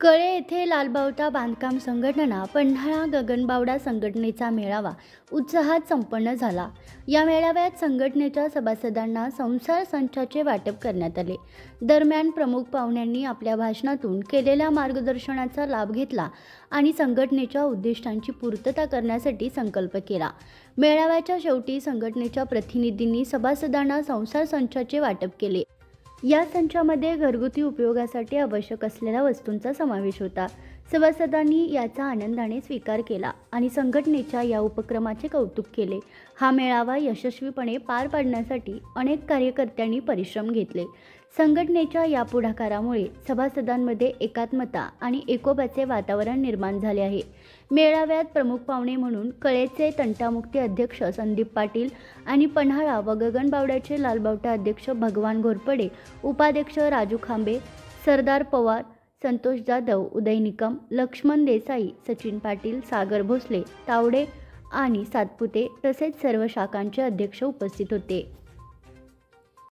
कळे येथे लालबावटा बांधकाम संघटना पन्हाळा गगनबावडा संघटनेचा मेळावा उत्साहात संपन्न झाला। या मेळाव्यात संघटनेच्या सभासदांना संसार संचाचे वाटप करण्यात आले। दरम्यान प्रमुख पाहुण्यांनी आपल्या भाषणातून केलेल्या मार्गदर्शनाचा लाभ घेतला आणि संघटनेच्या उद्दिष्टांची पूर्तता करण्यासाठी संकल्प केला। मेळाव्याच्या शेवटी संघटनेच्या प्रतिनिधींनी सभासदांना संसार संचाचे वाटप केले। या संचामध्ये घरगुती उपयोगासाठी आवश्यक असलेल्या वस्तूंचा समावेश होता। सभासदांनी याचा आनंदाने स्वीकार केला आणि संघटनेच्या या उपक्रमाचे कौतुक केले। हा मेळावा यशस्वीपणे पार पाडण्यासाठी अनेक कार्यकर्त्यांनी परिश्रम घेतले। संघटनेच्या या पुढाकारामुळे सभासदांमध्ये एकात्मता आणि एकोप्याचे वातावरण निर्माण झाले आहे। मेळाव्यात प्रमुख पाहुणे म्हणून कळेचे तंटामुक्ती अध्यक्ष संदीप पाटील आणि पन्हाळा व गगनबावड्याचे लालबावटा अध्यक्ष भगवान घोरपडे, उपाध्यक्ष राजू खांबे, सरदार पवार, संतोष जाधव, उदय निकम, लक्ष्मण देसाई, सचिन पाटील, सागर भोसले, तावडे आणि सातपुते तसेच सर्व शाखांचे अध्यक्ष उपस्थित होते।